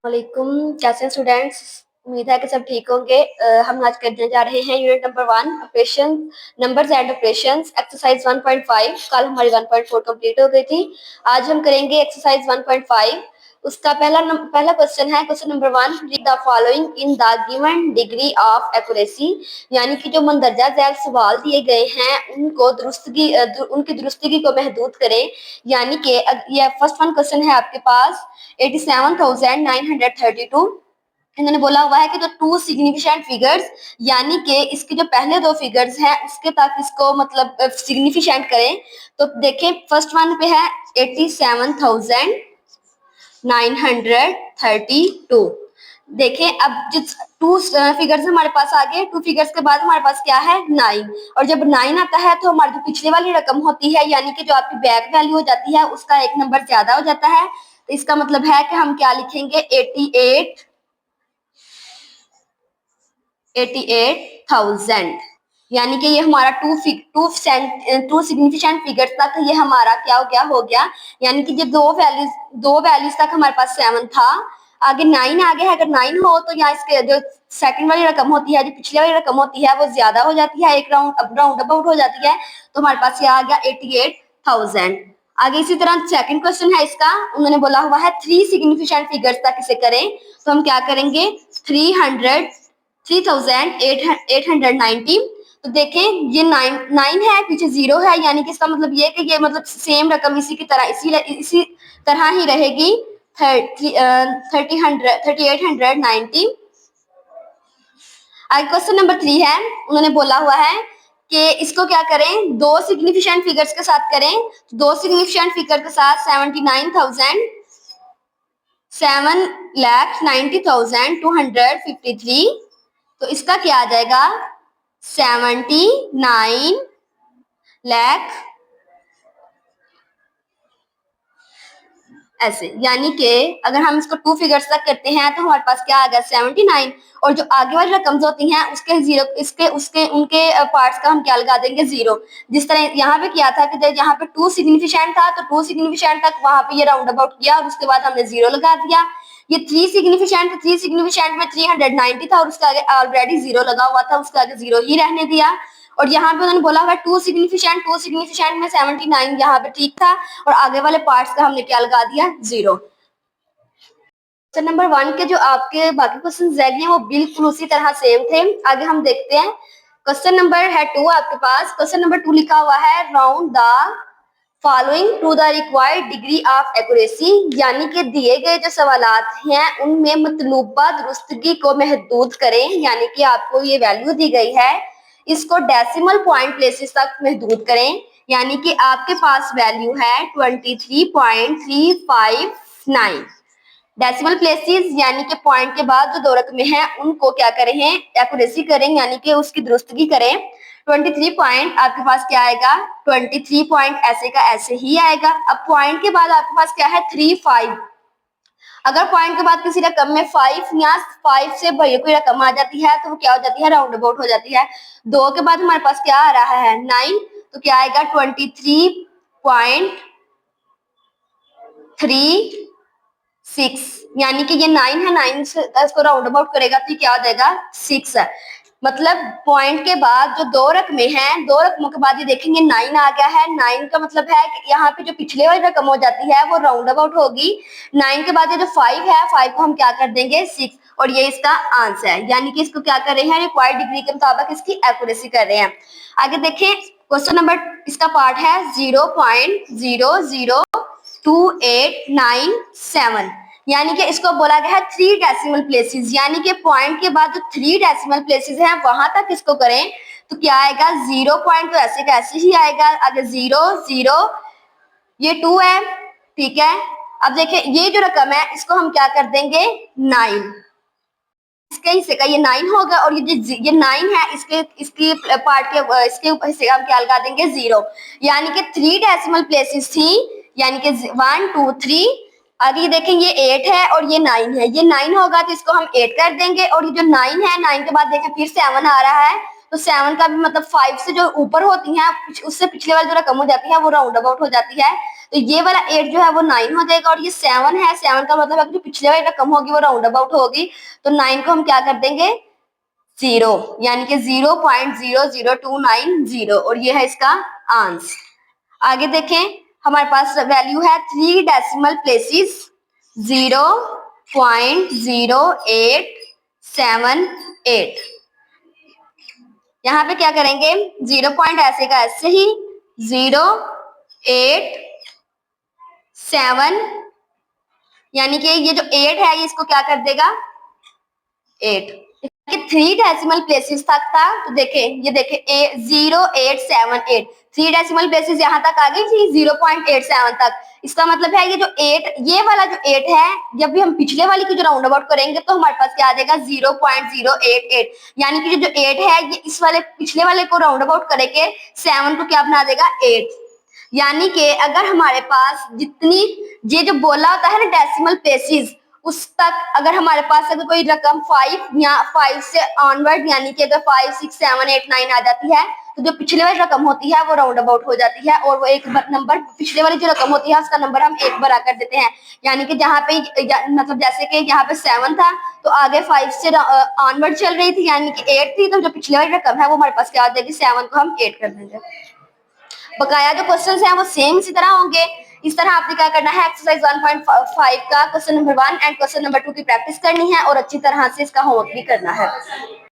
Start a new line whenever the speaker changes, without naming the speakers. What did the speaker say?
वालेकुम। कैसे हैं स्टूडेंट्स? उम्मीद है कि सब ठीक होंगे। हम आज करने जा रहे हैं unit number 1 operation numbers and operations exercise 1.5। कल हमारी 1.4 कंप्लीट हो गई थी। आज हम करेंगे एक्सरसाइज 1.5। उसका पहला क्वेश्चन है, question number 1, read the following in the given degree of accuracy. यानी कि जो मंदरजा झैल सवाल दिए गए हैं उनको उनकी दुरुस्तगी को महदूद करें। यानी कि ये फर्स्ट वन क्वेश्चन है आपके पास 87,932। इन्होंने बोला हुआ है कि जो टू सिग्निफिकेंट फिगर्स यानी कि इसके जो पहले दो फिगर्स हैं उसके तक इसको मतलब सिग्निफिकेंट करें। तो देखें फर्स्ट वन पे है 87,932। देखें अब जिस टू फिगर्स हमारे पास आ गए, टू फिगर्स के बाद हमारे पास क्या है 9। और जब 9 आता है तो हमारी जो पिछले वाली रकम होती है यानी कि जो आपकी बैक वैल्यू हो जाती है उसका एक नंबर ज्यादा हो जाता है। तो इसका मतलब है कि हम क्या लिखेंगे 88,000। यानी कि ये हमारा टू सिग्निफिकेंट फिगर्स तक ये हमारा क्या हो गया। यानी कि ये दो वैल्यूज तक हमारे पास 7 था, आगे 9 आ गया है। अगर 9 हो तो यहाँ इसके जो सेकंड वाली रकम होती है, जो पिछले वाली रकम होती है वो ज्यादा हो जाती है, एक राउंड अबाउट हो जाती है। तो हमारे पास ये आ गया 88,000। आगे इसी तरह सेकंड क्वेश्चन है इसका, उन्होंने बोला हुआ है 3 सिग्निफिकेंट फिगर्स तक इसे करें। तो हम क्या करेंगे 3,890। तो देखें ये 9 है, पीछे 0 है, यानी कि इसका मतलब ये कि ये मतलब सेम रकम इसी की तरह इसी तरह ही रहेगी 3890। आगे क्वेश्चन नंबर 3 है, उन्होंने बोला हुआ है कि इसको क्या करें दो सिग्निफिकेंट फिगर्स के साथ करें। तो दो सिग्निफिकेंट फिगर के साथ 7,90,253। तो इसका क्या आ जाएगा 79 लाख ऐसे। यानी कि अगर हम इसको टू फिगर्स तक करते हैं तो हमारे पास क्या आ गया 79। और जो आगे वाली रकम्स होती हैं उसके जीरो इसके उसके उनके पार्ट्स का हम क्या लगा देंगे 0। जिस तरह यहाँ पे किया था कि यहाँ पे टू सिग्निफिकेंट था तो टू सिग्निफिकेंट तक वहां पे ये राउंड अबाउट किया और उसके बाद हमने 0 लगा दिया। ये थ्री सिग्निफिकेंट में 390 था और उसके आगे ऑलरेडी 0 लगा हुआ था, उसके आगे 0 ही रहने दिया। और यहाँ पे उन्होंने बोला हुआ टू सिग्निफिकेंट में 79 यहाँ पे ठीक था और आगे वाले पार्ट्स का हमने क्या लगा दिया 0। क्वेश्चन नंबर 1 के जो आपके बाकी क्वेश्चन हैं वो बिल्कुल उसी तरह सेम थे। आगे हम देखते हैं क्वेश्चन नंबर है 2 आपके पास। क्वेश्चन नंबर 2 लिखा हुआ है round the following to the required degree of accuracy. यानी कि दिए गए जो सवालात हैं उनमें मतलूबा दुरुस्तगी को महदूद करें। यानी कि आपको ये वैल्यू दी गई है, इसको डेसिमल पॉइंट प्लेसेस तक महदूद करें। यानी कि आपके पास वैल्यू है 23.359 डेसिमल प्लेसेस, यानी कि पॉइंट के बाद जो दो रकमें हैं उनको क्या करें एक्यूरेसी करें, यानी कि उसकी दुरुस्तगी करें। 23 पॉइंट आपके पास क्या आएगा 23 पॉइंट ऐसे का ऐसे ही आएगा। अब पॉइंट के बाद आपके पास क्या है 35। अगर पॉइंट के बाद किसी रकम में 5 या 5 से बड़ी कोई रकम आ जाती है तो वो क्या हो जाती है राउंड अबाउट हो जाती है। 2 के बाद हमारे पास क्या आ रहा है 9, तो क्या आएगा 23.36। यानी कि ये 9 है, 9 से इसको राउंड अबाउट करेगा तो क्या हो जाएगा 6 है। मतलब पॉइंट के बाद जो दो रकमें हैं, दो रकमों के बाद ये देखेंगे 9 आ गया है। 9 का मतलब है कि यहाँ पे जो पिछले वाली रकम हो जाती है वो राउंड अबाउट होगी। 9 के बाद ये जो 5 है 5 को हम क्या कर देंगे 6 और ये इसका आंसर है। यानी कि इसको क्या कर रहे हैं रिक्वायर्ड डिग्री के मुताबिक इसकी एक्यूरेसी कर रहे हैं। आगे देखिए क्वेश्चन नंबर इसका पार्ट है 0.002897। यानी कि इसको बोला गया है 3 डेसिमल प्लेसेस, यानी कि पॉइंट के बाद जो 3 डेसिमल प्लेसेस हैं वहां तक इसको करें। तो क्या आएगा 0 पॉइंट तो ऐसे का ऐसे ही आएगा, आगे 0 0 ये 2 है, ठीक है। अब देखिए ये जो रकम है इसको हम क्या कर देंगे 9, इसके हिस्से का ये 9 होगा और ये 9 है इसके इसकी पार्ट के इसके हिस्से का हम क्या लगा देंगे 0। यानी कि 3 डेसिमल प्लेसेस थी, यानी कि 1 2 3। आगे देखें ये 8 है और ये 9 है, ये 9 होगा तो इसको हम 8 कर देंगे और ये जो 9 है 9 के बाद देखें फिर 7 आ रहा है तो 7 का भी मतलब 5 से जो ऊपर होती हैं उससे पिछले वाली जो रकम हो जाती है वो राउंड अबाउट हो जाती है। तो ये वाला 8 जो है वो 9 हो जाएगा, और ये 7 है, 7 का मतलब है कि जो पिछले वाली रकम होगी वो राउंड अबाउट होगी। तो 9 को हम क्या कर देंगे 0, यानी कि 0.00290, और ये है इसका आंसर। आगे देखें, हमारे पास वैल्यू है 3 डेसिमल प्लेसेस 0.0878। यहाँ पे क्या करेंगे 0 पॉइंट ऐसे का ऐसे ही 0.878, यानी कि ये जो 8 है ये इसको क्या कर देगा 8। 3 डेसिमल प्लेसेस तक था, तो देखे ये देखे 0.878, 3 डेसिमल प्लेसेस यहाँ तक आ गई थी 0.87 तक। इसका मतलब है ये जो 8, ये वाला जो 8 है, जब भी हम पिछले वाली की जो राउंड अबाउट करेंगे तो हमारे पास क्या आ जाएगा 0.088, यानी कि जो 8 है ये इस वाले पिछले वाले को राउंड अबाउट करेंगे 7 को क्या बना देगा 8। यानी कि अगर हमारे पास जितनी ये जो बोला होता है ना डेसिमल प्लेसेस, उस तक अगर हमारे पास अगर कोई रकम 5 या 5 से ऑनवर्ड, यानी कि अगर 5 6 7 8 9 आ जाती है, तो जो पिछले वाली रकम होती है वो राउंड अबाउट हो जाती है, और वो एक नंबर पिछले वाली जो रकम होती है उसका नंबर हम एक बार कर देते हैं। यानी कि जहाँ पे मतलब जैसे कि यहाँ पे 7 था तो आगे 5 से ऑनवर्ड चल रही थी, यानी कि 8 थी, तो जो पिछले वाली रकम है वो हमारे पास क्या आ जाएगी 7 को हम 8 कर देंगे। बकाया जो क्वेश्चन हैं वो सेम इसी तरह होंगे। इस तरह आपने क्या करना है एक्सरसाइज 1.5 का question number 1 and question number 2 की प्रैक्टिस करनी है, और अच्छी तरह से इसका होमवर्क भी करना है।